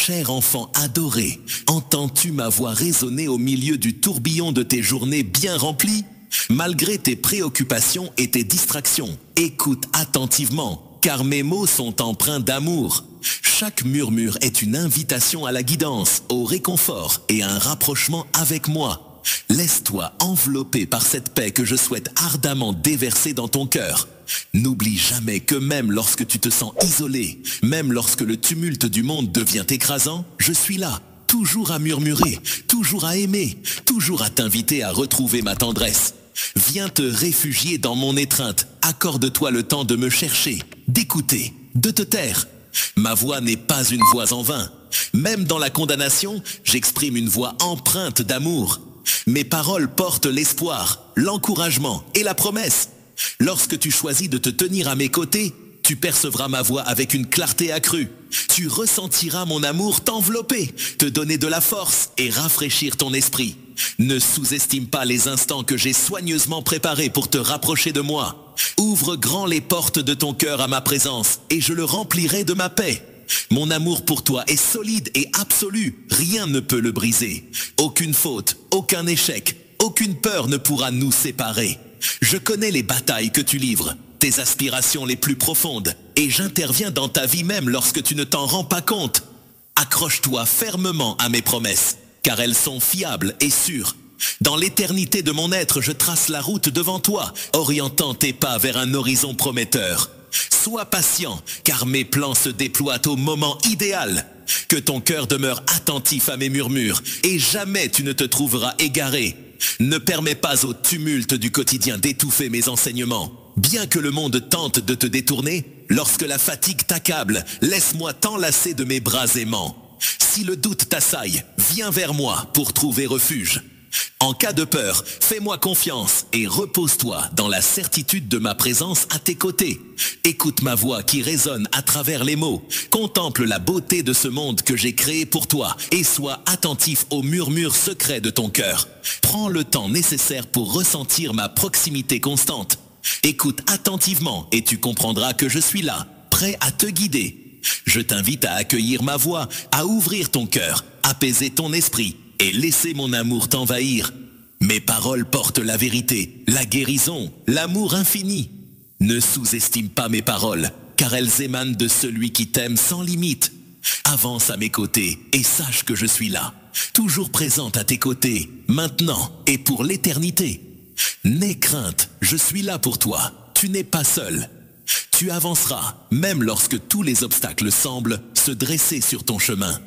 Cher enfant adoré, entends-tu ma voix résonner au milieu du tourbillon de tes journées bien remplies? Malgré tes préoccupations et tes distractions, écoute attentivement, car mes mots sont empreints d'amour. Chaque murmure est une invitation à la guidance, au réconfort et à un rapprochement avec moi. Laisse-toi envelopper par cette paix que je souhaite ardemment déverser dans ton cœur. N'oublie jamais que même lorsque tu te sens isolé, même lorsque le tumulte du monde devient écrasant, je suis là, toujours à murmurer, toujours à aimer, toujours à t'inviter à retrouver ma tendresse. Viens te réfugier dans mon étreinte, accorde-toi le temps de me chercher, d'écouter, de te taire. Ma voix n'est pas une voix en vain. Même dans la condamnation, j'exprime une voix empreinte d'amour. Mes paroles portent l'espoir, l'encouragement et la promesse. Lorsque tu choisis de te tenir à mes côtés, tu percevras ma voix avec une clarté accrue. Tu ressentiras mon amour t'envelopper, te donner de la force et rafraîchir ton esprit. Ne sous-estime pas les instants que j'ai soigneusement préparés pour te rapprocher de moi. Ouvre grand les portes de ton cœur à ma présence et je le remplirai de ma paix. Mon amour pour toi est solide et absolu, rien ne peut le briser. Aucune faute, aucun échec, aucune peur ne pourra nous séparer. Je connais les batailles que tu livres, tes aspirations les plus profondes, et j'interviens dans ta vie même lorsque tu ne t'en rends pas compte. Accroche-toi fermement à mes promesses, car elles sont fiables et sûres. Dans l'éternité de mon être, je trace la route devant toi, orientant tes pas vers un horizon prometteur. Sois patient, car mes plans se déploient au moment idéal. Que ton cœur demeure attentif à mes murmures, et jamais tu ne te trouveras égaré. Ne permets pas au tumulte du quotidien d'étouffer mes enseignements. Bien que le monde tente de te détourner, lorsque la fatigue t'accable, laisse-moi t'enlacer de mes bras aimants. Si le doute t'assaille, viens vers moi pour trouver refuge. En cas de peur, fais-moi confiance et repose-toi dans la certitude de ma présence à tes côtés. Écoute ma voix qui résonne à travers les mots. Contemple la beauté de ce monde que j'ai créé pour toi et sois attentif aux murmures secrets de ton cœur. Prends le temps nécessaire pour ressentir ma proximité constante. Écoute attentivement et tu comprendras que je suis là, prêt à te guider. Je t'invite à accueillir ma voix, à ouvrir ton cœur, apaiser ton esprit et laisser mon amour t'envahir. Mes paroles portent la vérité, la guérison, l'amour infini. Ne sous-estime pas mes paroles, car elles émanent de celui qui t'aime sans limite. Avance à mes côtés et sache que je suis là, toujours présente à tes côtés, maintenant et pour l'éternité. N'aie crainte, je suis là pour toi, tu n'es pas seul. Tu avanceras, même lorsque tous les obstacles semblent se dresser sur ton chemin.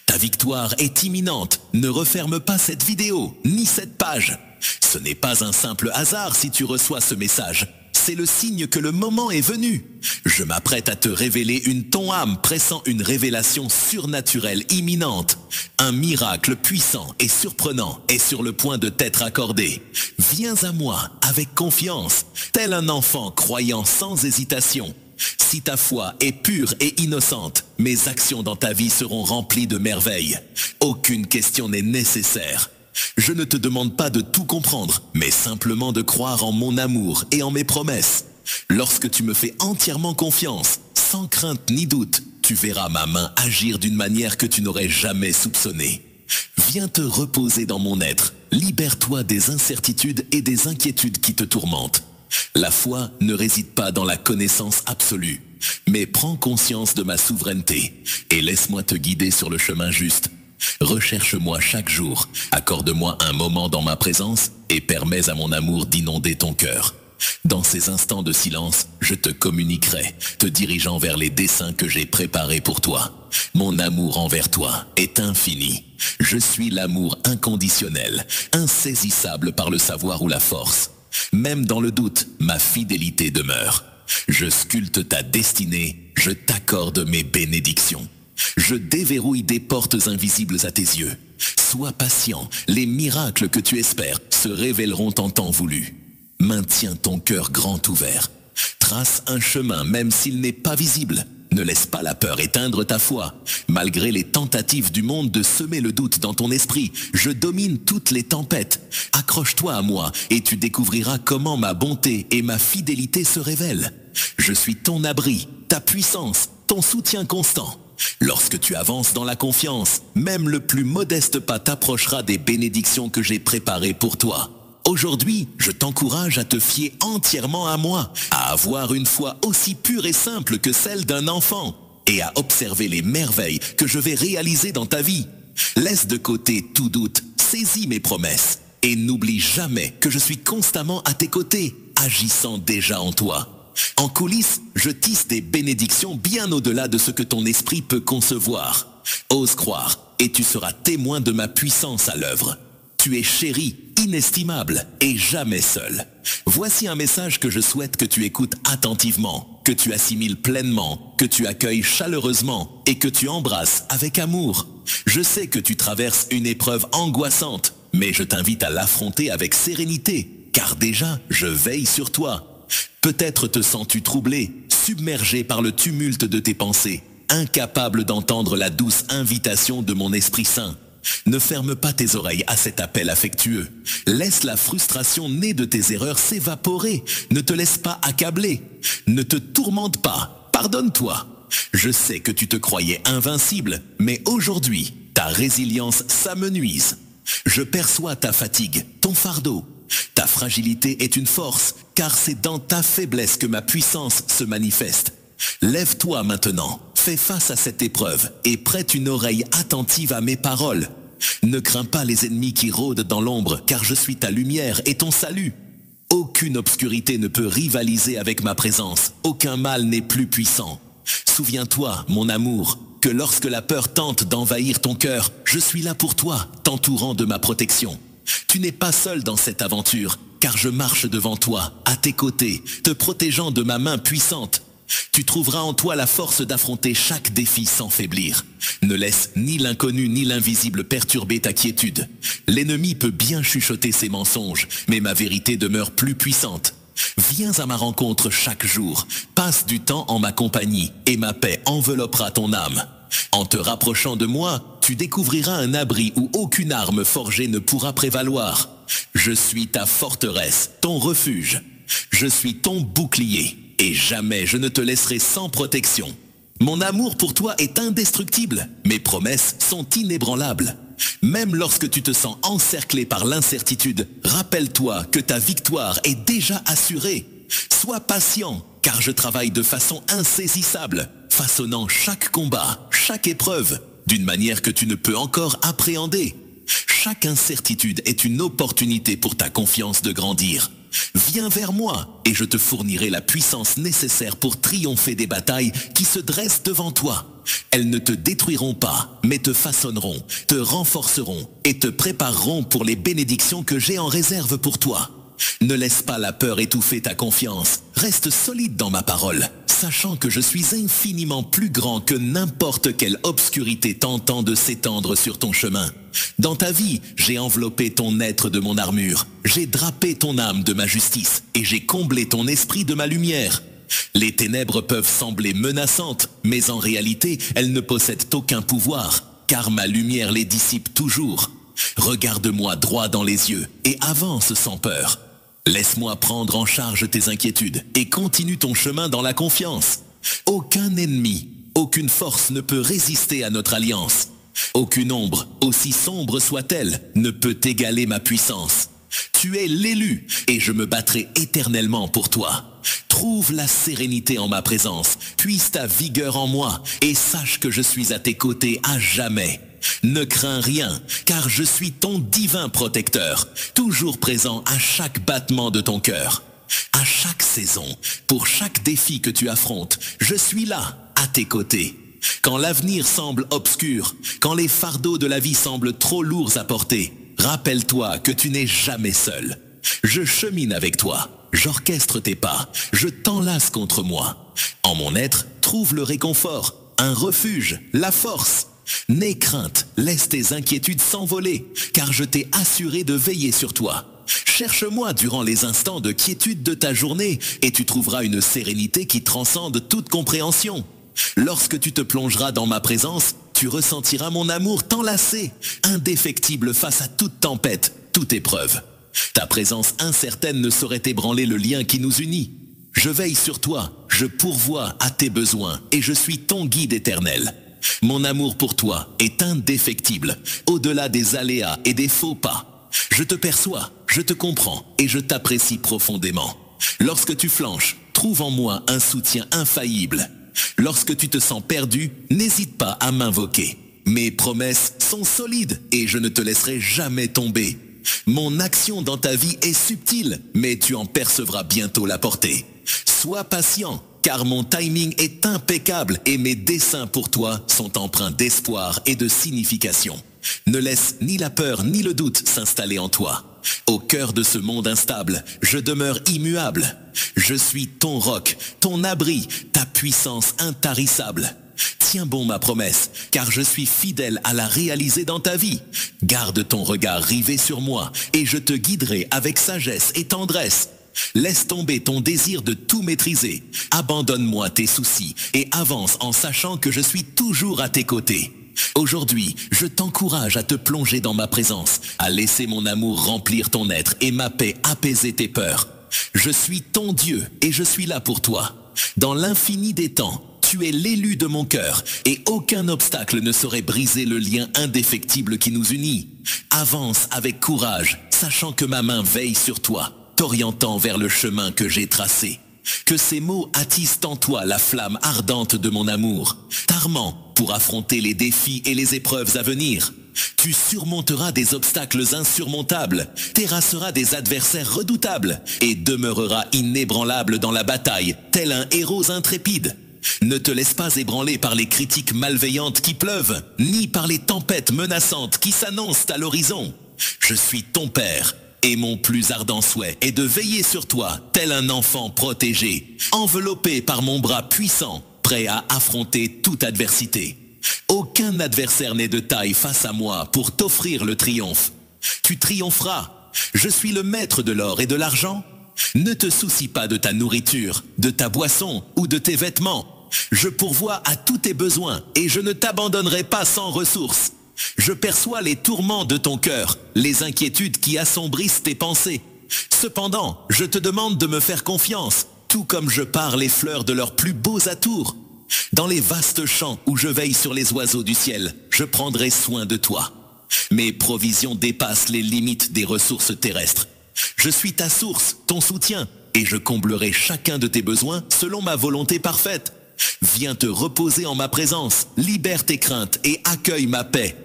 Ta victoire est imminente, ne referme pas cette vidéo, ni cette page. Ce n'est pas un simple hasard si tu reçois ce message. C'est le signe que le moment est venu. Je m'apprête à te révéler une ton âme pressant une révélation surnaturelle imminente. Un miracle puissant et surprenant est sur le point de t'être accordé. Viens à moi avec confiance, tel un enfant croyant sans hésitation. Si ta foi est pure et innocente, mes actions dans ta vie seront remplies de merveilles. Aucune question n'est nécessaire. Je ne te demande pas de tout comprendre, mais simplement de croire en mon amour et en mes promesses. Lorsque tu me fais entièrement confiance, sans crainte ni doute, tu verras ma main agir d'une manière que tu n'aurais jamais soupçonnée. Viens te reposer dans mon être, libère-toi des incertitudes et des inquiétudes qui te tourmentent. La foi ne réside pas dans la connaissance absolue, mais prends conscience de ma souveraineté et laisse-moi te guider sur le chemin juste. Recherche-moi chaque jour, accorde-moi un moment dans ma présence et permets à mon amour d'inonder ton cœur. Dans ces instants de silence, je te communiquerai, te dirigeant vers les desseins que j'ai préparés pour toi. Mon amour envers toi est infini. Je suis l'amour inconditionnel, insaisissable par le savoir ou la force. Même dans le doute, ma fidélité demeure. Je sculpte ta destinée, je t'accorde mes bénédictions. Je déverrouille des portes invisibles à tes yeux. Sois patient, les miracles que tu espères se révéleront en temps voulu. Maintiens ton cœur grand ouvert. Trace un chemin même s'il n'est pas visible. Ne laisse pas la peur éteindre ta foi. Malgré les tentatives du monde de semer le doute dans ton esprit, je domine toutes les tempêtes. Accroche-toi à moi et tu découvriras comment ma bonté et ma fidélité se révèlent. Je suis ton abri, ta puissance, ton soutien constant. Lorsque tu avances dans la confiance, même le plus modeste pas t'approchera des bénédictions que j'ai préparées pour toi. Aujourd'hui, je t'encourage à te fier entièrement à moi, à avoir une foi aussi pure et simple que celle d'un enfant, et à observer les merveilles que je vais réaliser dans ta vie. Laisse de côté tout doute, saisis mes promesses, et n'oublie jamais que je suis constamment à tes côtés, agissant déjà en toi. En coulisses, je tisse des bénédictions bien au-delà de ce que ton esprit peut concevoir. Ose croire, et tu seras témoin de ma puissance à l'œuvre. Tu es chéri, inestimable et jamais seul. Voici un message que je souhaite que tu écoutes attentivement, que tu assimiles pleinement, que tu accueilles chaleureusement et que tu embrasses avec amour. Je sais que tu traverses une épreuve angoissante, mais je t'invite à l'affronter avec sérénité, car déjà, je veille sur toi. Peut-être te sens-tu troublé, submergé par le tumulte de tes pensées, incapable d'entendre la douce invitation de mon Esprit Saint. Ne ferme pas tes oreilles à cet appel affectueux. Laisse la frustration née de tes erreurs s'évaporer. Ne te laisse pas accabler. Ne te tourmente pas. Pardonne-toi. Je sais que tu te croyais invincible, mais aujourd'hui, ta résilience s'amenuise. Je perçois ta fatigue, ton fardeau. Ta fragilité est une force, car c'est dans ta faiblesse que ma puissance se manifeste. Lève-toi maintenant, fais face à cette épreuve et prête une oreille attentive à mes paroles. Ne crains pas les ennemis qui rôdent dans l'ombre, car je suis ta lumière et ton salut. Aucune obscurité ne peut rivaliser avec ma présence, aucun mal n'est plus puissant. Souviens-toi, mon amour, que lorsque la peur tente d'envahir ton cœur, je suis là pour toi, t'entourant de ma protection. Tu n'es pas seul dans cette aventure, car je marche devant toi, à tes côtés, te protégeant de ma main puissante. Tu trouveras en toi la force d'affronter chaque défi sans faiblir. Ne laisse ni l'inconnu ni l'invisible perturber ta quiétude. L'ennemi peut bien chuchoter ses mensonges, mais ma vérité demeure plus puissante. Viens à ma rencontre chaque jour, passe du temps en ma compagnie, et ma paix enveloppera ton âme. En te rapprochant de moi, tu découvriras un abri où aucune arme forgée ne pourra prévaloir. Je suis ta forteresse, ton refuge. Je suis ton bouclier. Et jamais je ne te laisserai sans protection. Mon amour pour toi est indestructible. Mes promesses sont inébranlables. Même lorsque tu te sens encerclé par l'incertitude, rappelle-toi que ta victoire est déjà assurée. Sois patient, car je travaille de façon insaisissable, façonnant chaque combat, chaque épreuve, d'une manière que tu ne peux encore appréhender. Chaque incertitude est une opportunité pour ta confiance de grandir. Viens vers moi et je te fournirai la puissance nécessaire pour triompher des batailles qui se dressent devant toi. Elles ne te détruiront pas, mais te façonneront, te renforceront et te prépareront pour les bénédictions que j'ai en réserve pour toi. Ne laisse pas la peur étouffer ta confiance. Reste solide dans ma parole, sachant que je suis infiniment plus grand que n'importe quelle obscurité tentant de s'étendre sur ton chemin. Dans ta vie, j'ai enveloppé ton être de mon armure, j'ai drapé ton âme de ma justice et j'ai comblé ton esprit de ma lumière. Les ténèbres peuvent sembler menaçantes, mais en réalité, elles ne possèdent aucun pouvoir, car ma lumière les dissipe toujours. Regarde-moi droit dans les yeux et avance sans peur. Laisse-moi prendre en charge tes inquiétudes et continue ton chemin dans la confiance. Aucun ennemi, aucune force ne peut résister à notre alliance. Aucune ombre, aussi sombre soit-elle, ne peut égaler ma puissance. Tu es l'élu et je me battrai éternellement pour toi. Trouve la sérénité en ma présence, puise ta vigueur en moi et sache que je suis à tes côtés à jamais. Ne crains rien, car je suis ton divin protecteur, toujours présent à chaque battement de ton cœur. À chaque saison, pour chaque défi que tu affrontes, je suis là, à tes côtés. Quand l'avenir semble obscur, quand les fardeaux de la vie semblent trop lourds à porter, rappelle-toi que tu n'es jamais seul. Je chemine avec toi, j'orchestre tes pas, je t'enlace contre moi. En mon être, trouve le réconfort, un refuge, la force. N'aie crainte, laisse tes inquiétudes s'envoler, car je t'ai assuré de veiller sur toi. Cherche-moi durant les instants de quiétude de ta journée, et tu trouveras une sérénité qui transcende toute compréhension. Lorsque tu te plongeras dans ma présence, tu ressentiras mon amour t'enlacer, indéfectible face à toute tempête, toute épreuve. Ta présence incertaine ne saurait ébranler le lien qui nous unit. Je veille sur toi, je pourvois à tes besoins, et je suis ton guide éternel. Mon amour pour toi est indéfectible, au-delà des aléas et des faux pas. Je te perçois, je te comprends et je t'apprécie profondément. Lorsque tu flanches, trouve en moi un soutien infaillible. Lorsque tu te sens perdu, n'hésite pas à m'invoquer. Mes promesses sont solides et je ne te laisserai jamais tomber. Mon action dans ta vie est subtile, mais tu en percevras bientôt la portée. Sois patient, car mon timing est impeccable et mes desseins pour toi sont empreints d'espoir et de signification. Ne laisse ni la peur ni le doute s'installer en toi. Au cœur de ce monde instable, je demeure immuable. Je suis ton roc, ton abri, ta puissance intarissable. Tiens bon ma promesse, car je suis fidèle à la réaliser dans ta vie. Garde ton regard rivé sur moi, et je te guiderai avec sagesse et tendresse. Laisse tomber ton désir de tout maîtriser. Abandonne-moi tes soucis, et avance en sachant que je suis toujours à tes côtés. Aujourd'hui, je t'encourage à te plonger dans ma présence, à laisser mon amour remplir ton être et ma paix apaiser tes peurs. Je suis ton Dieu, et je suis là pour toi. Dans l'infini des temps, tu es l'élu de mon cœur et aucun obstacle ne saurait briser le lien indéfectible qui nous unit. Avance avec courage, sachant que ma main veille sur toi, t'orientant vers le chemin que j'ai tracé. Que ces mots attisent en toi la flamme ardente de mon amour, t'armant pour affronter les défis et les épreuves à venir. Tu surmonteras des obstacles insurmontables, terrasseras des adversaires redoutables et demeureras inébranlable dans la bataille, tel un héros intrépide. Ne te laisse pas ébranler par les critiques malveillantes qui pleuvent, ni par les tempêtes menaçantes qui s'annoncent à l'horizon. Je suis ton père, et mon plus ardent souhait est de veiller sur toi, tel un enfant protégé, enveloppé par mon bras puissant, prêt à affronter toute adversité. Aucun adversaire n'est de taille face à moi pour t'offrir le triomphe. Tu triompheras. Je suis le maître de l'or et de l'argent. Ne te soucie pas de ta nourriture, de ta boisson ou de tes vêtements. Je pourvois à tous tes besoins et je ne t'abandonnerai pas sans ressources. Je perçois les tourments de ton cœur, les inquiétudes qui assombrissent tes pensées. Cependant, je te demande de me faire confiance, tout comme je pars les fleurs de leurs plus beaux atours. Dans les vastes champs où je veille sur les oiseaux du ciel, je prendrai soin de toi. Mes provisions dépassent les limites des ressources terrestres. Je suis ta source, ton soutien, et je comblerai chacun de tes besoins selon ma volonté parfaite. Viens te reposer en ma présence, libère tes craintes et accueille ma paix.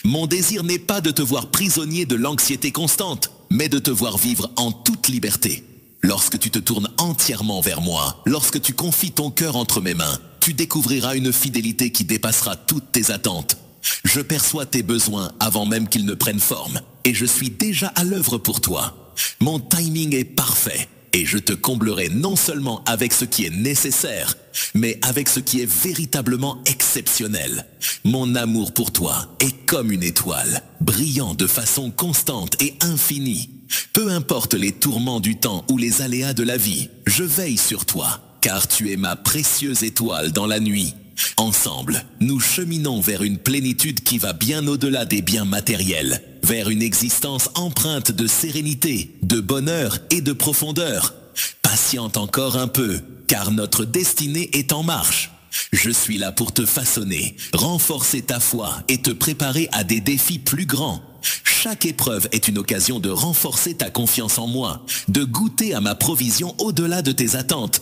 Mon désir n'est pas de te voir prisonnier de l'anxiété constante, mais de te voir vivre en toute liberté. Lorsque tu te tournes entièrement vers moi, lorsque tu confies ton cœur entre mes mains, tu découvriras une fidélité qui dépassera toutes tes attentes. Je perçois tes besoins avant même qu'ils ne prennent forme, et je suis déjà à l'œuvre pour toi. Mon timing est parfait, et je te comblerai non seulement avec ce qui est nécessaire, mais avec ce qui est véritablement exceptionnel. Mon amour pour toi est comme une étoile, brillant de façon constante et infinie. Peu importe les tourments du temps ou les aléas de la vie, je veille sur toi, car tu es ma précieuse étoile dans la nuit. Ensemble, nous cheminons vers une plénitude qui va bien au-delà des biens matériels, vers une existence empreinte de sérénité, de bonheur et de profondeur. Patiente encore un peu, car notre destinée est en marche. Je suis là pour te façonner, renforcer ta foi et te préparer à des défis plus grands. Chaque épreuve est une occasion de renforcer ta confiance en moi, de goûter à ma provision au-delà de tes attentes.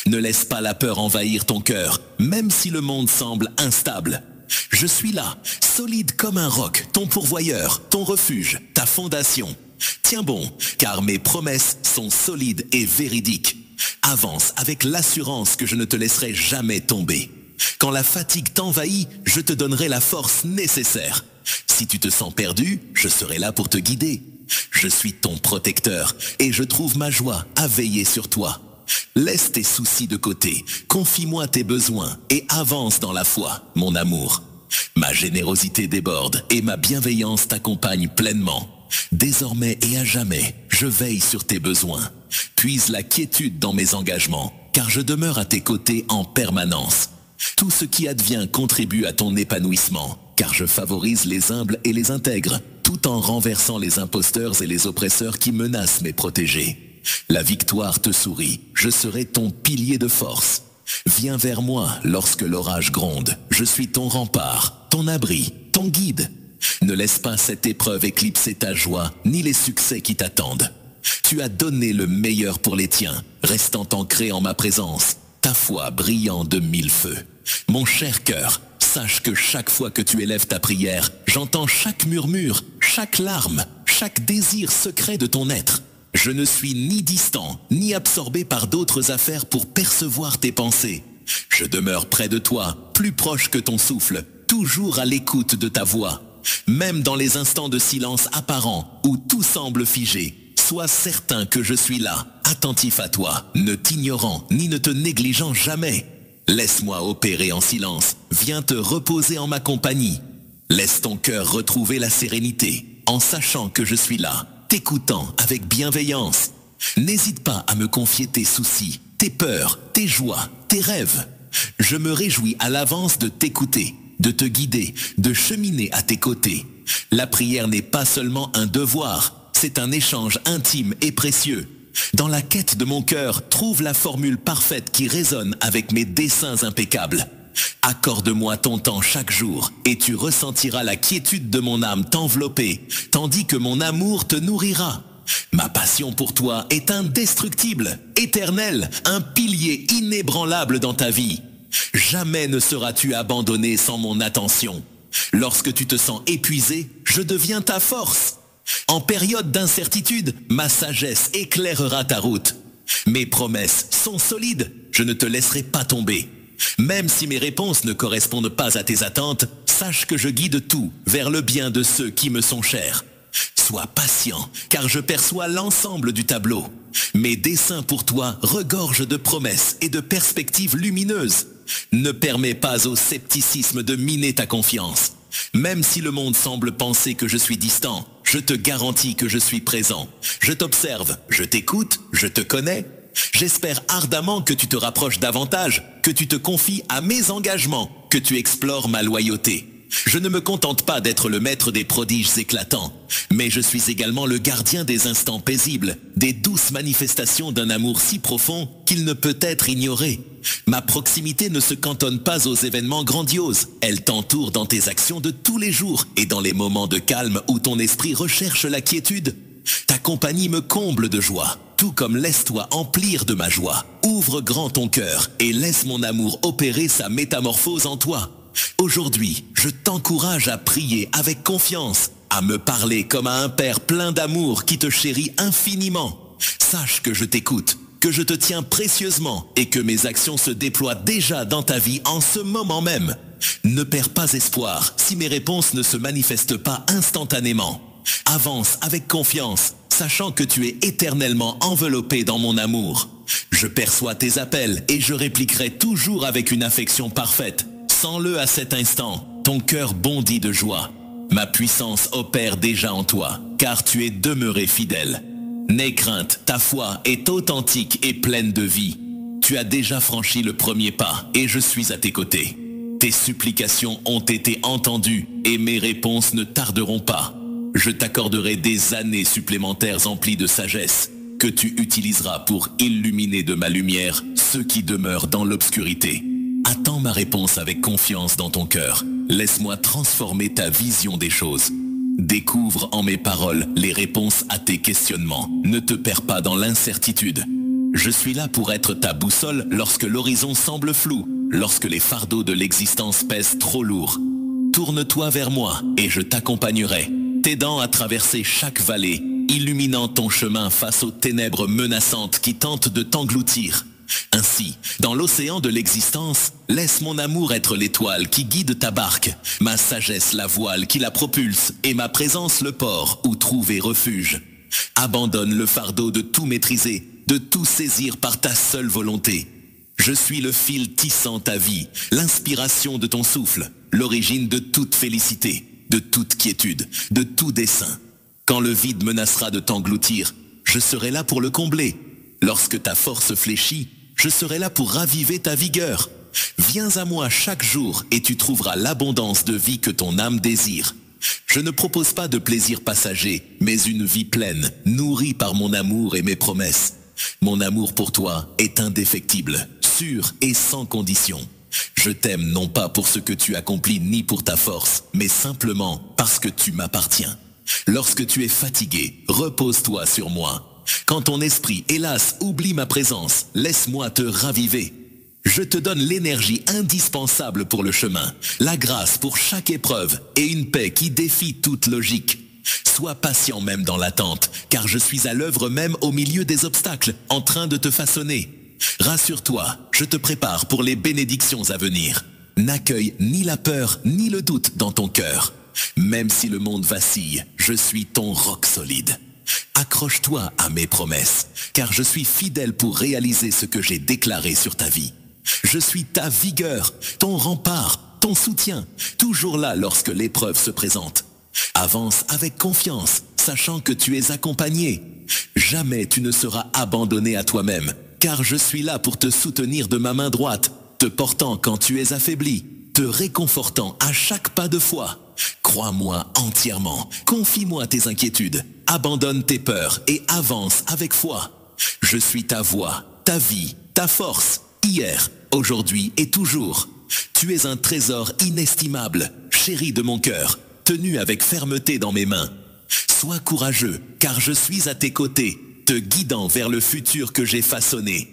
Ne laisse pas la peur envahir ton cœur, même si le monde semble instable. Je suis là, solide comme un roc, ton pourvoyeur, ton refuge, ta fondation. Tiens bon, car mes promesses sont solides et véridiques. Avance avec l'assurance que je ne te laisserai jamais tomber. Quand la fatigue t'envahit, je te donnerai la force nécessaire. Si tu te sens perdu, je serai là pour te guider. Je suis ton protecteur et je trouve ma joie à veiller sur toi. Laisse tes soucis de côté, confie-moi tes besoins et avance dans la foi, mon amour. Ma générosité déborde et ma bienveillance t'accompagne pleinement. Désormais et à jamais, je veille sur tes besoins. Puise la quiétude dans mes engagements, car je demeure à tes côtés en permanence. Tout ce qui advient contribue à ton épanouissement, car je favorise les humbles et les intègres, tout en renversant les imposteurs et les oppresseurs qui menacent mes protégés. La victoire te sourit, je serai ton pilier de force. Viens vers moi lorsque l'orage gronde. Je suis ton rempart, ton abri, ton guide. Ne laisse pas cette épreuve éclipser ta joie, ni les succès qui t'attendent. Tu as donné le meilleur pour les tiens, restant ancré en ma présence, ta foi brillant de mille feux. Mon cher cœur, sache que chaque fois que tu élèves ta prière, j'entends chaque murmure, chaque larme, chaque désir secret de ton être. Je ne suis ni distant, ni absorbé par d'autres affaires pour percevoir tes pensées. Je demeure près de toi, plus proche que ton souffle, toujours à l'écoute de ta voix. Même dans les instants de silence apparent, où tout semble figé, sois certain que je suis là, attentif à toi, ne t'ignorant ni ne te négligeant jamais. Laisse-moi opérer en silence, viens te reposer en ma compagnie. Laisse ton cœur retrouver la sérénité, en sachant que je suis là, t'écoutant avec bienveillance. N'hésite pas à me confier tes soucis, tes peurs, tes joies, tes rêves. Je me réjouis à l'avance de t'écouter, de te guider, de cheminer à tes côtés. La prière n'est pas seulement un devoir, c'est un échange intime et précieux. Dans la quête de mon cœur, trouve la formule parfaite qui résonne avec mes desseins impeccables. Accorde-moi ton temps chaque jour, et tu ressentiras la quiétude de mon âme t'envelopper, tandis que mon amour te nourrira. Ma passion pour toi est indestructible, éternelle, un pilier inébranlable dans ta vie. Jamais ne seras-tu abandonné sans mon attention. Lorsque tu te sens épuisé, je deviens ta force. En période d'incertitude, ma sagesse éclairera ta route. Mes promesses sont solides, je ne te laisserai pas tomber. Même si mes réponses ne correspondent pas à tes attentes, sache que je guide tout vers le bien de ceux qui me sont chers. Sois patient, car je perçois l'ensemble du tableau. Mes desseins pour toi regorgent de promesses et de perspectives lumineuses. Ne permets pas au scepticisme de miner ta confiance. Même si le monde semble penser que je suis distant, je te garantis que je suis présent. Je t'observe, je t'écoute, je te connais. J'espère ardemment que tu te rapproches davantage, que tu te confies à mes engagements, que tu explores ma loyauté. Je ne me contente pas d'être le maître des prodiges éclatants, mais je suis également le gardien des instants paisibles, des douces manifestations d'un amour si profond qu'il ne peut être ignoré. Ma proximité ne se cantonne pas aux événements grandioses, elle t'entoure dans tes actions de tous les jours et dans les moments de calme où ton esprit recherche la quiétude. Ta compagnie me comble de joie, tout comme laisse-toi emplir de ma joie. Ouvre grand ton cœur et laisse mon amour opérer sa métamorphose en toi. Aujourd'hui, je t'encourage à prier avec confiance, à me parler comme à un père plein d'amour qui te chérit infiniment. Sache que je t'écoute, que je te tiens précieusement et que mes actions se déploient déjà dans ta vie en ce moment même. Ne perds pas espoir si mes réponses ne se manifestent pas instantanément. Avance avec confiance, sachant que tu es éternellement enveloppé dans mon amour. Je perçois tes appels et je répliquerai toujours avec une affection parfaite. Sens-le à cet instant, ton cœur bondit de joie. Ma puissance opère déjà en toi, car tu es demeuré fidèle. N'aie crainte, ta foi est authentique et pleine de vie. Tu as déjà franchi le premier pas et je suis à tes côtés. Tes supplications ont été entendues et mes réponses ne tarderont pas. Je t'accorderai des années supplémentaires emplies de sagesse que tu utiliseras pour illuminer de ma lumière ceux qui demeurent dans l'obscurité. Attends ma réponse avec confiance dans ton cœur. Laisse-moi transformer ta vision des choses. Découvre en mes paroles les réponses à tes questionnements. Ne te perds pas dans l'incertitude. Je suis là pour être ta boussole lorsque l'horizon semble flou, lorsque les fardeaux de l'existence pèsent trop lourd. Tourne-toi vers moi et je t'accompagnerai, t'aidant à traverser chaque vallée, illuminant ton chemin face aux ténèbres menaçantes qui tentent de t'engloutir. Ainsi, dans l'océan de l'existence, laisse mon amour être l'étoile qui guide ta barque, ma sagesse la voile qui la propulse et ma présence le port où trouver refuge. Abandonne le fardeau de tout maîtriser, de tout saisir par ta seule volonté. Je suis le fil tissant ta vie, l'inspiration de ton souffle, l'origine de toute félicité, de toute quiétude, de tout dessein. Quand le vide menacera de t'engloutir, je serai là pour le combler. Lorsque ta force fléchit, je serai là pour raviver ta vigueur. Viens à moi chaque jour et tu trouveras l'abondance de vie que ton âme désire. Je ne propose pas de plaisir passager, mais une vie pleine, nourrie par mon amour et mes promesses. Mon amour pour toi est indéfectible, sûr et sans condition. Je t'aime non pas pour ce que tu accomplis ni pour ta force, mais simplement parce que tu m'appartiens. Lorsque tu es fatigué, repose-toi sur moi. Quand ton esprit, hélas, oublie ma présence, laisse-moi te raviver. Je te donne l'énergie indispensable pour le chemin, la grâce pour chaque épreuve et une paix qui défie toute logique. Sois patient même dans l'attente, car je suis à l'œuvre même au milieu des obstacles, en train de te façonner. Rassure-toi, je te prépare pour les bénédictions à venir. N'accueille ni la peur ni le doute dans ton cœur. Même si le monde vacille, je suis ton roc solide. Accroche-toi à mes promesses, car je suis fidèle pour réaliser ce que j'ai déclaré sur ta vie. Je suis ta vigueur, ton rempart, ton soutien, toujours là lorsque l'épreuve se présente. Avance avec confiance, sachant que tu es accompagné. Jamais tu ne seras abandonné à toi-même, car je suis là pour te soutenir de ma main droite, te portant quand tu es affaibli, te réconfortant à chaque pas de foi. Crois-moi entièrement, confie-moi tes inquiétudes, abandonne tes peurs et avance avec foi. Je suis ta voix, ta vie, ta force, hier, aujourd'hui et toujours. Tu es un trésor inestimable, chéri de mon cœur, tenu avec fermeté dans mes mains. Sois courageux, car je suis à tes côtés, te guidant vers le futur que j'ai façonné.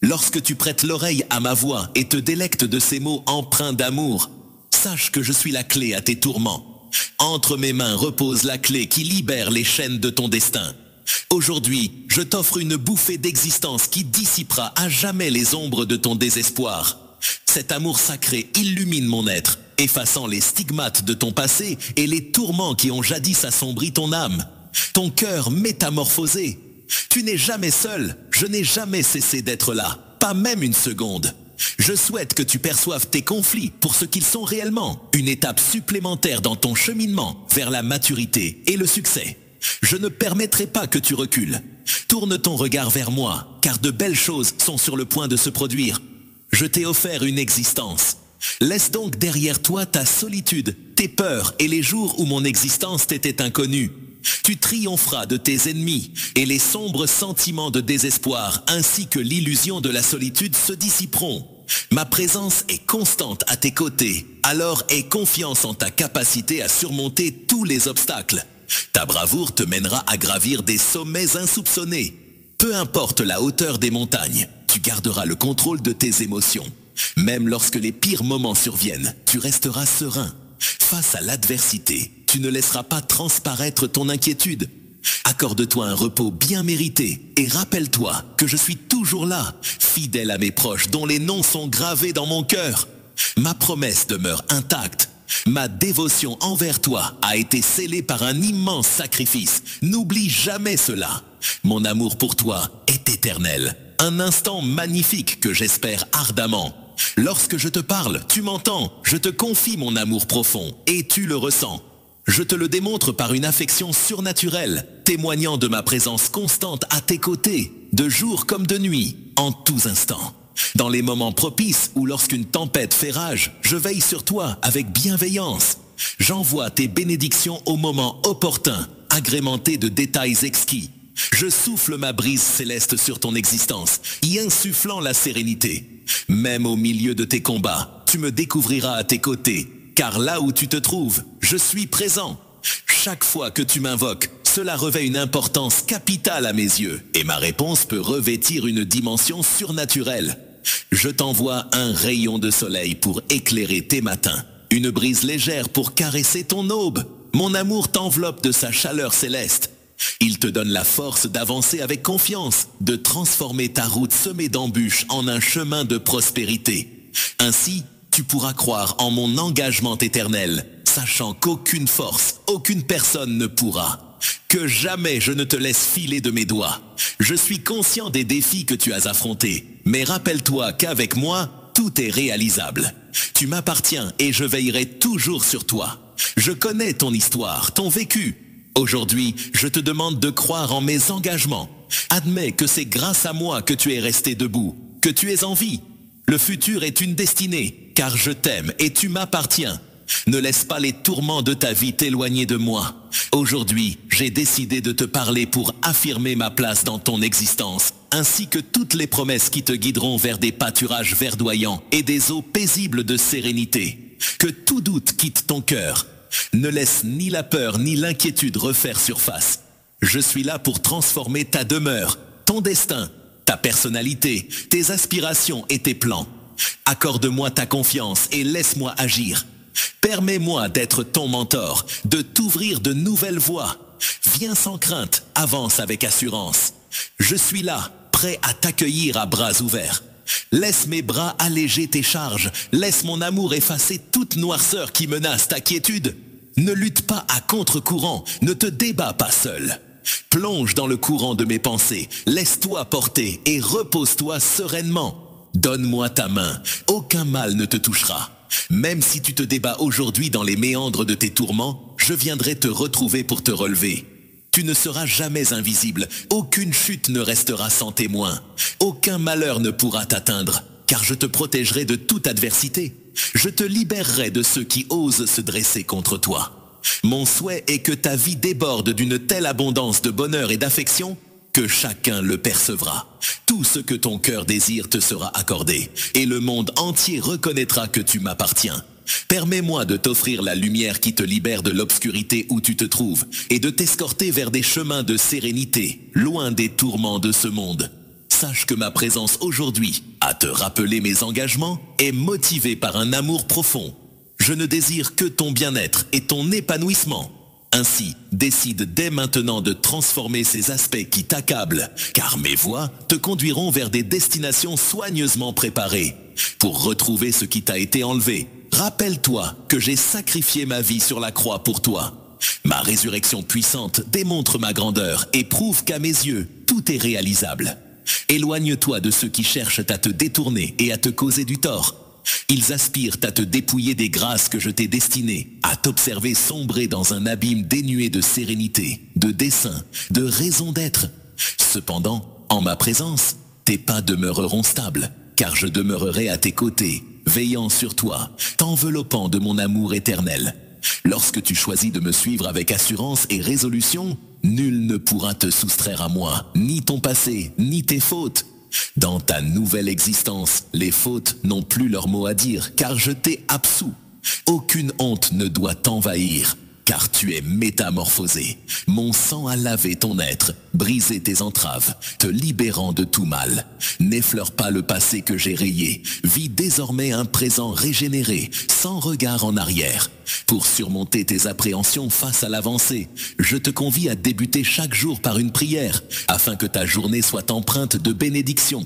Lorsque tu prêtes l'oreille à ma voix et te délectes de ces mots empreints d'amour, sache que je suis la clé à tes tourments. Entre mes mains repose la clé qui libère les chaînes de ton destin. Aujourd'hui, je t'offre une bouffée d'existence qui dissipera à jamais les ombres de ton désespoir. Cet amour sacré illumine mon être, effaçant les stigmates de ton passé et les tourments qui ont jadis assombri ton âme. Ton cœur métamorphosé. Tu n'es jamais seul, je n'ai jamais cessé d'être là, pas même une seconde. Je souhaite que tu perçoives tes conflits pour ce qu'ils sont réellement, une étape supplémentaire dans ton cheminement vers la maturité et le succès. Je ne permettrai pas que tu recules. Tourne ton regard vers moi, car de belles choses sont sur le point de se produire. Je t'ai offert une existence. Laisse donc derrière toi ta solitude, tes peurs et les jours où mon existence t'était inconnue. Tu triompheras de tes ennemis et les sombres sentiments de désespoir ainsi que l'illusion de la solitude se dissiperont. Ma présence est constante à tes côtés, alors aie confiance en ta capacité à surmonter tous les obstacles. Ta bravoure te mènera à gravir des sommets insoupçonnés. Peu importe la hauteur des montagnes, tu garderas le contrôle de tes émotions. Même lorsque les pires moments surviennent, tu resteras serein. Face à l'adversité, tu ne laisseras pas transparaître ton inquiétude. Accorde-toi un repos bien mérité et rappelle-toi que je suis toujours là, fidèle à mes proches dont les noms sont gravés dans mon cœur. Ma promesse demeure intacte. Ma dévotion envers toi a été scellée par un immense sacrifice. N'oublie jamais cela. Mon amour pour toi est éternel. Un instant magnifique que j'espère ardemment. Lorsque je te parle, tu m'entends, je te confie mon amour profond et tu le ressens. Je te le démontre par une affection surnaturelle, témoignant de ma présence constante à tes côtés, de jour comme de nuit, en tous instants. Dans les moments propices ou lorsqu'une tempête fait rage, je veille sur toi avec bienveillance. J'envoie tes bénédictions au moment opportun, agrémentées de détails exquis. Je souffle ma brise céleste sur ton existence, y insufflant la sérénité. Même au milieu de tes combats, tu me découvriras à tes côtés, car là où tu te trouves, je suis présent. Chaque fois que tu m'invoques, cela revêt une importance capitale à mes yeux, et ma réponse peut revêtir une dimension surnaturelle. Je t'envoie un rayon de soleil pour éclairer tes matins, une brise légère pour caresser ton aube. Mon amour t'enveloppe de sa chaleur céleste. Il te donne la force d'avancer avec confiance, de transformer ta route semée d'embûches en un chemin de prospérité. Ainsi, tu pourras croire en mon engagement éternel, sachant qu'aucune force, aucune personne ne pourra. Que jamais je ne te laisse filer de mes doigts. Je suis conscient des défis que tu as affrontés, mais rappelle-toi qu'avec moi, tout est réalisable. Tu m'appartiens et je veillerai toujours sur toi. Je connais ton histoire, ton vécu. Aujourd'hui, je te demande de croire en mes engagements. Admets que c'est grâce à moi que tu es resté debout, que tu es en vie. Le futur est une destinée, car je t'aime et tu m'appartiens. Ne laisse pas les tourments de ta vie t'éloigner de moi. Aujourd'hui, J'ai décidé de te parler pour affirmer ma place dans ton existence, ainsi que toutes les promesses qui te guideront vers des pâturages verdoyants et des eaux paisibles de sérénité. Que tout doute quitte ton cœur. Ne laisse ni la peur ni l'inquiétude refaire surface. Je suis là pour transformer ta demeure, ton destin, ta personnalité, tes aspirations et tes plans. Accorde-moi ta confiance et laisse-moi agir. Permets-moi d'être ton mentor, de t'ouvrir de nouvelles voies. Viens sans crainte, avance avec assurance. Je suis là, prêt à t'accueillir à bras ouverts. Laisse mes bras alléger tes charges, laisse mon amour effacer toute noirceur qui menace ta quiétude. Ne lutte pas à contre-courant, ne te débats pas seul. Plonge dans le courant de mes pensées, laisse-toi porter et repose-toi sereinement. Donne-moi ta main, aucun mal ne te touchera. Même si tu te débats aujourd'hui dans les méandres de tes tourments, je viendrai te retrouver pour te relever. Tu ne seras jamais invisible, aucune chute ne restera sans témoin, aucun malheur ne pourra t'atteindre, car je te protégerai de toute adversité. Je te libérerai de ceux qui osent se dresser contre toi. Mon souhait est que ta vie déborde d'une telle abondance de bonheur et d'affection que chacun le percevra. Tout ce que ton cœur désire te sera accordé, et le monde entier reconnaîtra que tu m'appartiens. Permets-moi de t'offrir la lumière qui te libère de l'obscurité où tu te trouves, et de t'escorter vers des chemins de sérénité, loin des tourments de ce monde. Sache que ma présence aujourd'hui, à te rappeler mes engagements, est motivée par un amour profond. Je ne désire que ton bien-être et ton épanouissement. Ainsi, décide dès maintenant de transformer ces aspects qui t'accablent, car mes voies te conduiront vers des destinations soigneusement préparées. Pour retrouver ce qui t'a été enlevé, rappelle-toi que j'ai sacrifié ma vie sur la croix pour toi. Ma résurrection puissante démontre ma grandeur et prouve qu'à mes yeux, tout est réalisable. Éloigne-toi de ceux qui cherchent à te détourner et à te causer du tort. Ils aspirent à te dépouiller des grâces que je t'ai destinées, à t'observer sombrer dans un abîme dénué de sérénité, de dessein, de raison d'être. Cependant, en ma présence, tes pas demeureront stables, car je demeurerai à tes côtés, veillant sur toi, t'enveloppant de mon amour éternel. Lorsque tu choisis de me suivre avec assurance et résolution, nul ne pourra te soustraire à moi, ni ton passé, ni tes fautes. Dans ta nouvelle existence, les fautes n'ont plus leur mot à dire, car je t'ai absous. Aucune honte ne doit t'envahir, car tu es métamorphosé. Mon sang a lavé ton être, brisé tes entraves, te libérant de tout mal. N'effleure pas le passé que j'ai rayé, vis désormais un présent régénéré, sans regard en arrière. Pour surmonter tes appréhensions face à l'avancée, je te convie à débuter chaque jour par une prière, afin que ta journée soit empreinte de bénédiction.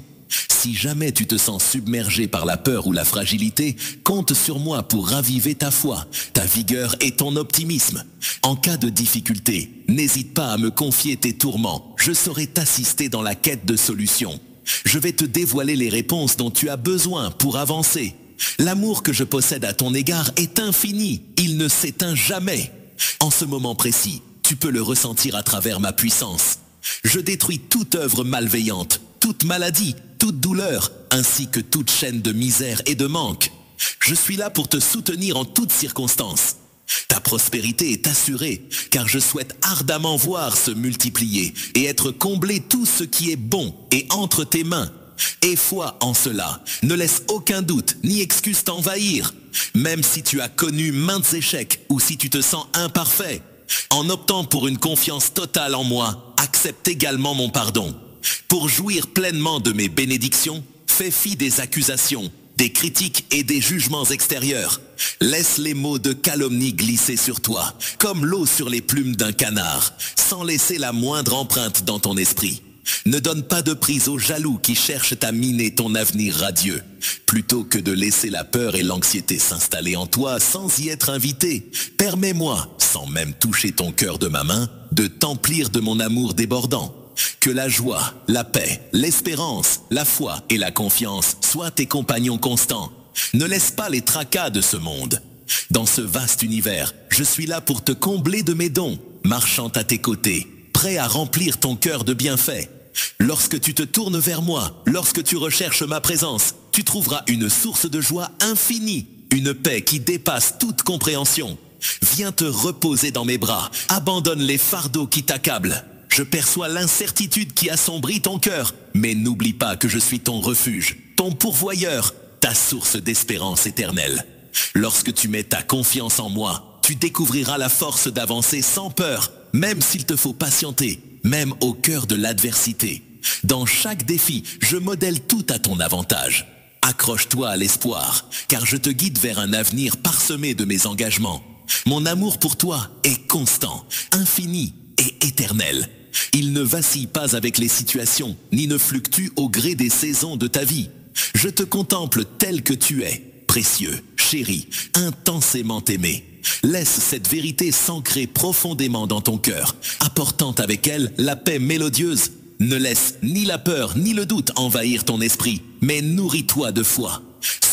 Si jamais tu te sens submergé par la peur ou la fragilité, compte sur moi pour raviver ta foi, ta vigueur et ton optimisme. En cas de difficulté, n'hésite pas à me confier tes tourments, je saurai t'assister dans la quête de solutions. Je vais te dévoiler les réponses dont tu as besoin pour avancer. L'amour que je possède à ton égard est infini, il ne s'éteint jamais. En ce moment précis, tu peux le ressentir à travers ma puissance. Je détruis toute œuvre malveillante, toute maladie, toute douleur, ainsi que toute chaîne de misère et de manque. Je suis là pour te soutenir en toutes circonstances. Ta prospérité est assurée, car je souhaite ardemment voir se multiplier et être comblé tout ce qui est bon et entre tes mains. Aie foi en cela, ne laisse aucun doute ni excuse t'envahir, même si tu as connu maints échecs ou si tu te sens imparfait. En optant pour une confiance totale en moi, accepte également mon pardon. Pour jouir pleinement de mes bénédictions, fais fi des accusations, des critiques et des jugements extérieurs. Laisse les mots de calomnie glisser sur toi, comme l'eau sur les plumes d'un canard, sans laisser la moindre empreinte dans ton esprit. Ne donne pas de prise aux jaloux qui cherchent à miner ton avenir radieux. Plutôt que de laisser la peur et l'anxiété s'installer en toi sans y être invité, permets-moi, sans même toucher ton cœur de ma main, de t'emplir de mon amour débordant. Que la joie, la paix, l'espérance, la foi et la confiance soient tes compagnons constants. Ne laisse pas les tracas de ce monde. Dans ce vaste univers, je suis là pour te combler de mes dons, marchant à tes côtés, prêt à remplir ton cœur de bienfaits. Lorsque tu te tournes vers moi, lorsque tu recherches ma présence, tu trouveras une source de joie infinie, une paix qui dépasse toute compréhension. Viens te reposer dans mes bras. Abandonne les fardeaux qui t'accablent. Je perçois l'incertitude qui assombrit ton cœur. Mais n'oublie pas que je suis ton refuge, ton pourvoyeur, ta source d'espérance éternelle. Lorsque tu mets ta confiance en moi, tu découvriras la force d'avancer sans peur, même s'il te faut patienter, même au cœur de l'adversité. Dans chaque défi, je modèle tout à ton avantage. Accroche-toi à l'espoir, car je te guide vers un avenir parsemé de mes engagements. Mon amour pour toi est constant, infini et éternel. Il ne vacille pas avec les situations, ni ne fluctue au gré des saisons de ta vie. Je te contemple tel que tu es, précieux, chéri, intensément aimé. Laisse cette vérité s'ancrer profondément dans ton cœur, apportant avec elle la paix mélodieuse. Ne laisse ni la peur ni le doute envahir ton esprit, mais nourris-toi de foi.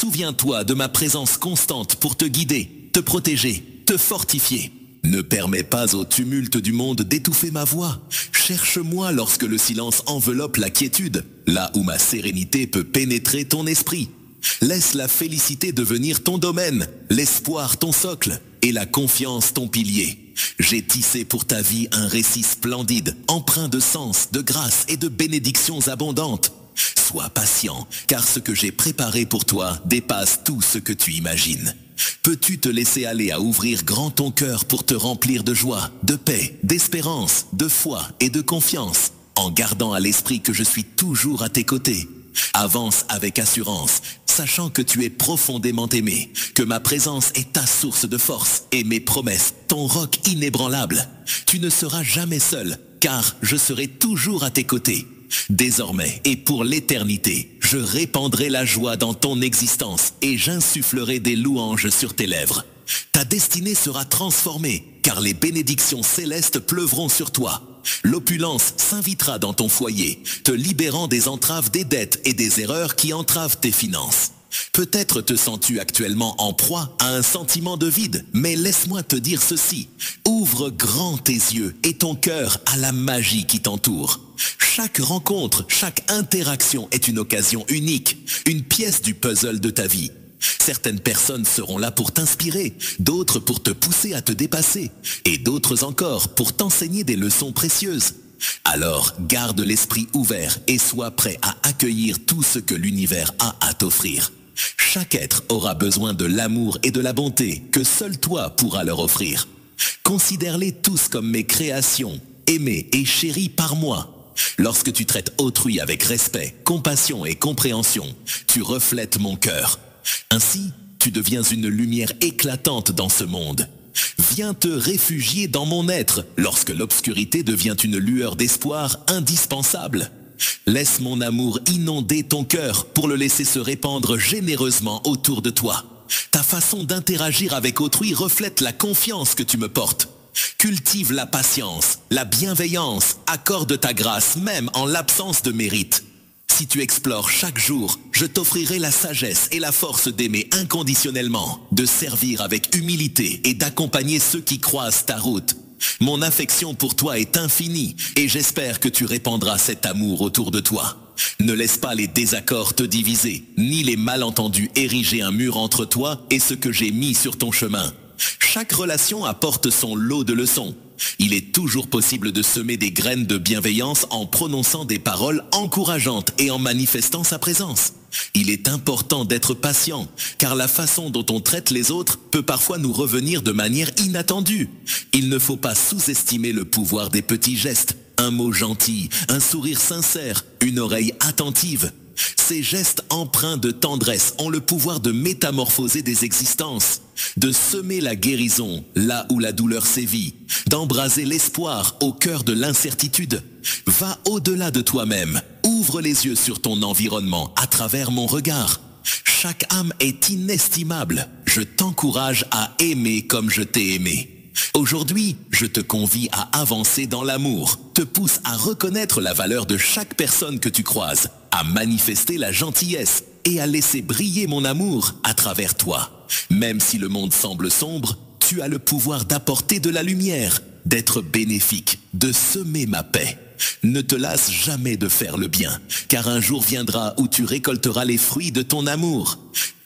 Souviens-toi de ma présence constante pour te guider, te protéger, te fortifier. Ne permets pas au tumulte du monde d'étouffer ma voix. Cherche-moi lorsque le silence enveloppe la quiétude, là où ma sérénité peut pénétrer ton esprit. Laisse la félicité devenir ton domaine, l'espoir ton socle et la confiance ton pilier. J'ai tissé pour ta vie un récit splendide, empreint de sens, de grâce et de bénédictions abondantes. Sois patient, car ce que j'ai préparé pour toi dépasse tout ce que tu imagines. Peux-tu te laisser aller à ouvrir grand ton cœur pour te remplir de joie, de paix, d'espérance, de foi et de confiance, en gardant à l'esprit que je suis toujours à tes côtés? Avance avec assurance, sachant que tu es profondément aimé, que ma présence est ta source de force et mes promesses, ton roc inébranlable. Tu ne seras jamais seul, car je serai toujours à tes côtés. Désormais et pour l'éternité, je répandrai la joie dans ton existence et j'insufflerai des louanges sur tes lèvres. Ta destinée sera transformée, car les bénédictions célestes pleuvront sur toi. L'opulence s'invitera dans ton foyer, te libérant des entraves des dettes et des erreurs qui entravent tes finances. Peut-être te sens-tu actuellement en proie à un sentiment de vide, mais laisse-moi te dire ceci. Ouvre grand tes yeux et ton cœur à la magie qui t'entoure. Chaque rencontre, chaque interaction est une occasion unique, une pièce du puzzle de ta vie. Certaines personnes seront là pour t'inspirer, d'autres pour te pousser à te dépasser, et d'autres encore pour t'enseigner des leçons précieuses. Alors, garde l'esprit ouvert et sois prêt à accueillir tout ce que l'univers a à t'offrir. Chaque être aura besoin de l'amour et de la bonté que seul toi pourras leur offrir. Considère-les tous comme mes créations, aimées et chéries par moi. Lorsque tu traites autrui avec respect, compassion et compréhension, tu reflètes mon cœur. Ainsi, tu deviens une lumière éclatante dans ce monde. Viens te réfugier dans mon être lorsque l'obscurité devient une lueur d'espoir indispensable. Laisse mon amour inonder ton cœur pour le laisser se répandre généreusement autour de toi. Ta façon d'interagir avec autrui reflète la confiance que tu me portes. Cultive la patience, la bienveillance, accorde ta grâce même en l'absence de mérite. Si tu explores chaque jour, je t'offrirai la sagesse et la force d'aimer inconditionnellement, de servir avec humilité et d'accompagner ceux qui croisent ta route. Mon affection pour toi est infinie et j'espère que tu répandras cet amour autour de toi. Ne laisse pas les désaccords te diviser, ni les malentendus ériger un mur entre toi et ce que j'ai mis sur ton chemin. Chaque relation apporte son lot de leçons. Il est toujours possible de semer des graines de bienveillance en prononçant des paroles encourageantes et en manifestant sa présence. Il est important d'être patient, car la façon dont on traite les autres peut parfois nous revenir de manière inattendue. Il ne faut pas sous-estimer le pouvoir des petits gestes. Un mot gentil, un sourire sincère, une oreille attentive. Ces gestes empreints de tendresse ont le pouvoir de métamorphoser des existences, de semer la guérison là où la douleur sévit, d'embraser l'espoir au cœur de l'incertitude. Va au-delà de toi-même, ouvre les yeux sur ton environnement à travers mon regard. Chaque âme est inestimable, je t'encourage à aimer comme je t'ai aimé. Aujourd'hui, je te convie à avancer dans l'amour, te pousse à reconnaître la valeur de chaque personne que tu croises, à manifester la gentillesse et à laisser briller mon amour à travers toi. Même si le monde semble sombre, tu as le pouvoir d'apporter de la lumière, d'être bénéfique, de semer ma paix. Ne te lasse jamais de faire le bien, car un jour viendra où tu récolteras les fruits de ton amour.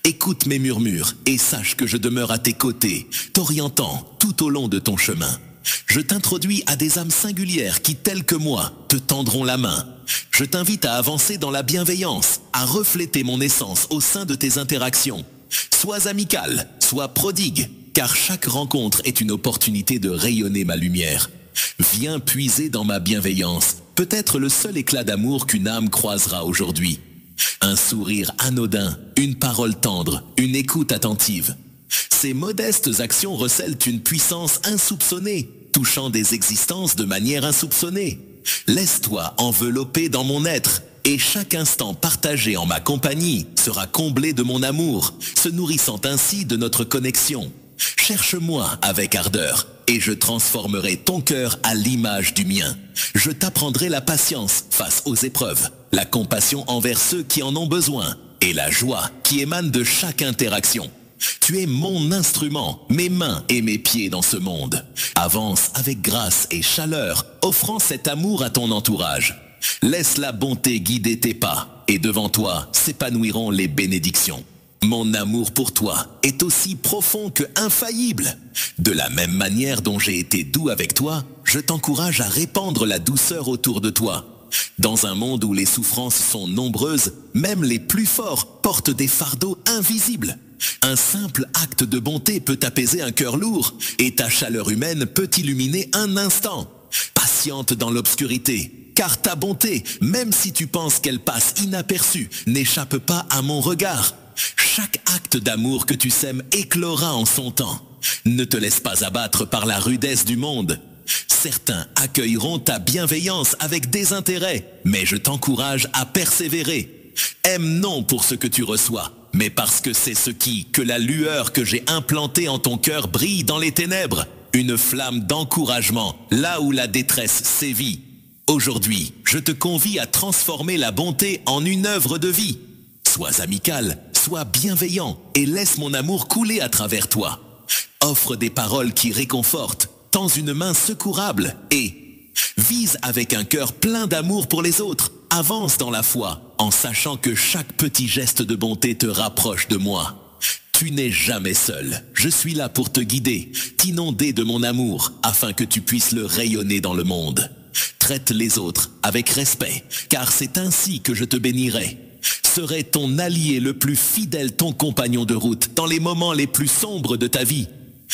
Écoute mes murmures et sache que je demeure à tes côtés, t'orientant tout au long de ton chemin. Je t'introduis à des âmes singulières qui, telles que moi, te tendront la main. Je t'invite à avancer dans la bienveillance, à refléter mon essence au sein de tes interactions. Sois amical, sois prodigue, car chaque rencontre est une opportunité de rayonner ma lumière. Viens puiser dans ma bienveillance, peut-être le seul éclat d'amour qu'une âme croisera aujourd'hui. Un sourire anodin, une parole tendre, une écoute attentive. Ces modestes actions recèlent une puissance insoupçonnée, touchant des existences de manière insoupçonnée. Laisse-toi envelopper dans mon être, et chaque instant partagé en ma compagnie sera comblé de mon amour, se nourrissant ainsi de notre connexion. Cherche-moi avec ardeur, et je transformerai ton cœur à l'image du mien. Je t'apprendrai la patience face aux épreuves, la compassion envers ceux qui en ont besoin, et la joie qui émane de chaque interaction. Tu es mon instrument, mes mains et mes pieds dans ce monde. Avance avec grâce et chaleur, offrant cet amour à ton entourage. Laisse la bonté guider tes pas, et devant toi s'épanouiront les bénédictions. Mon amour pour toi est aussi profond que infaillible. De la même manière dont j'ai été doux avec toi, je t'encourage à répandre la douceur autour de toi. Dans un monde où les souffrances sont nombreuses, même les plus forts portent des fardeaux invisibles. Un simple acte de bonté peut apaiser un cœur lourd, et ta chaleur humaine peut illuminer un instant. Patiente dans l'obscurité, car ta bonté, même si tu penses qu'elle passe inaperçue, n'échappe pas à mon regard. Chaque acte d'amour que tu sèmes éclora en son temps. Ne te laisse pas abattre par la rudesse du monde. Certains accueilleront ta bienveillance avec désintérêt, mais je t'encourage à persévérer. Aime non pour ce que tu reçois, mais parce que c'est ce que la lueur que j'ai implantée en ton cœur brille dans les ténèbres. Une flamme d'encouragement, là où la détresse sévit. Aujourd'hui, je te convie à transformer la bonté en une œuvre de vie. Sois amical, sois bienveillant et laisse mon amour couler à travers toi. Offre des paroles qui réconfortent, tends une main secourable et vise avec un cœur plein d'amour pour les autres. Avance dans la foi en sachant que chaque petit geste de bonté te rapproche de moi. Tu n'es jamais seul. Je suis là pour te guider, t'inonder de mon amour afin que tu puisses le rayonner dans le monde. Traite les autres avec respect, car c'est ainsi que je te bénirai. Serai ton allié le plus fidèle, ton compagnon de route dans les moments les plus sombres de ta vie.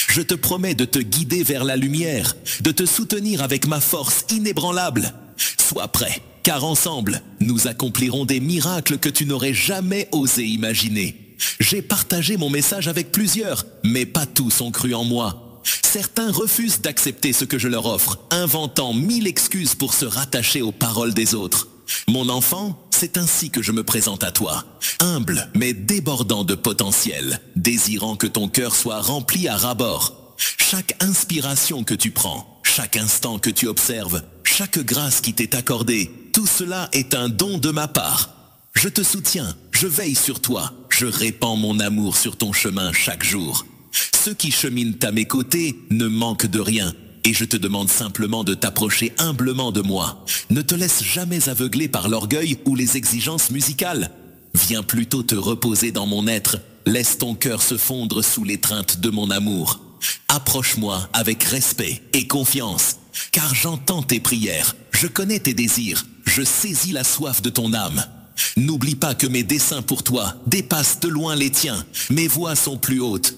Je te promets de te guider vers la lumière, de te soutenir avec ma force inébranlable. Sois prêt, car ensemble, nous accomplirons des miracles que tu n'aurais jamais osé imaginer. J'ai partagé mon message avec plusieurs, mais pas tous ont cru en moi. Certains refusent d'accepter ce que je leur offre, inventant 1000 excuses pour se rattacher aux paroles des autres. Mon enfant, c'est ainsi que je me présente à toi, humble mais débordant de potentiel, désirant que ton cœur soit rempli à ras-bord. Chaque inspiration que tu prends, chaque instant que tu observes, chaque grâce qui t'est accordée, tout cela est un don de ma part. Je te soutiens, je veille sur toi, je répands mon amour sur ton chemin chaque jour. Ceux qui cheminent à mes côtés ne manquent de rien. Et je te demande simplement de t'approcher humblement de moi. Ne te laisse jamais aveugler par l'orgueil ou les exigences musicales. Viens plutôt te reposer dans mon être. Laisse ton cœur se fondre sous l'étreinte de mon amour. Approche-moi avec respect et confiance, car j'entends tes prières, je connais tes désirs, je saisis la soif de ton âme. N'oublie pas que mes desseins pour toi dépassent de loin les tiens. Mes voies sont plus hautes.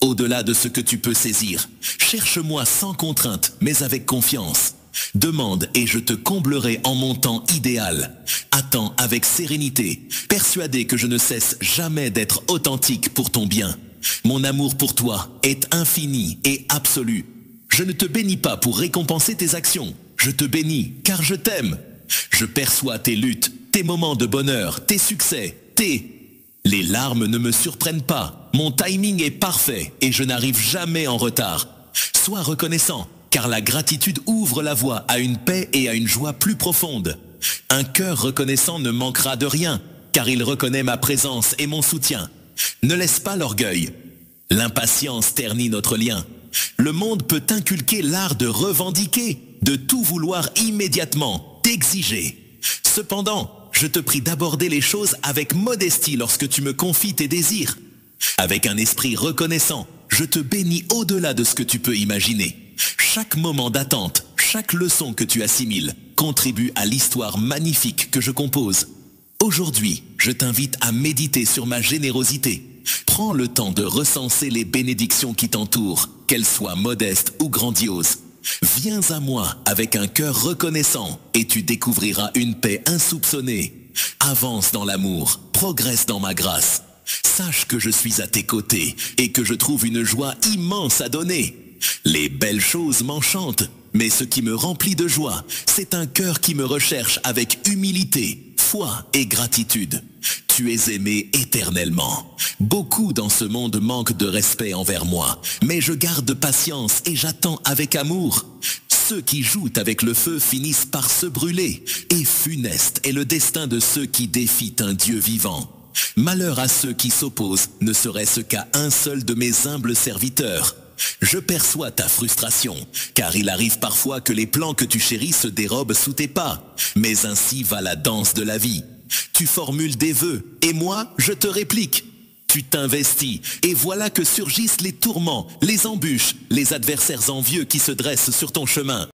Au-delà de ce que tu peux saisir, cherche-moi sans contrainte, mais avec confiance. Demande et je te comblerai en mon temps idéal. Attends avec sérénité, persuadé que je ne cesse jamais d'être authentique pour ton bien. Mon amour pour toi est infini et absolu. Je ne te bénis pas pour récompenser tes actions. Je te bénis car je t'aime. Je perçois tes luttes, tes moments de bonheur, tes succès, Les larmes ne me surprennent pas. Mon timing est parfait et je n'arrive jamais en retard. Sois reconnaissant, car la gratitude ouvre la voie à une paix et à une joie plus profonde. Un cœur reconnaissant ne manquera de rien, car il reconnaît ma présence et mon soutien. Ne laisse pas l'orgueil. L'impatience ternit notre lien. Le monde peut t'inculquer l'art de revendiquer, de tout vouloir immédiatement, d'exiger. Cependant, je te prie d'aborder les choses avec modestie lorsque tu me confies tes désirs. Avec un esprit reconnaissant, je te bénis au-delà de ce que tu peux imaginer. Chaque moment d'attente, chaque leçon que tu assimiles, contribue à l'histoire magnifique que je compose. Aujourd'hui, je t'invite à méditer sur ma générosité. Prends le temps de recenser les bénédictions qui t'entourent, qu'elles soient modestes ou grandioses. Viens à moi avec un cœur reconnaissant et tu découvriras une paix insoupçonnée. Avance dans l'amour, progresse dans ma grâce. Sache que je suis à tes côtés et que je trouve une joie immense à donner. Les belles choses m'enchantent, mais ce qui me remplit de joie, c'est un cœur qui me recherche avec humilité, foi et gratitude. Tu es aimé éternellement. Beaucoup dans ce monde manquent de respect envers moi, mais je garde patience et j'attends avec amour. Ceux qui jouent avec le feu finissent par se brûler, et funeste est le destin de ceux qui défient un Dieu vivant. Malheur à ceux qui s'opposent, ne serait-ce qu'à un seul de mes humbles serviteurs. Je perçois ta frustration, car il arrive parfois que les plans que tu chéris se dérobent sous tes pas. Mais ainsi va la danse de la vie. Tu formules des vœux, et moi, je te réplique. Tu t'investis, et voilà que surgissent les tourments, les embûches, les adversaires envieux qui se dressent sur ton chemin.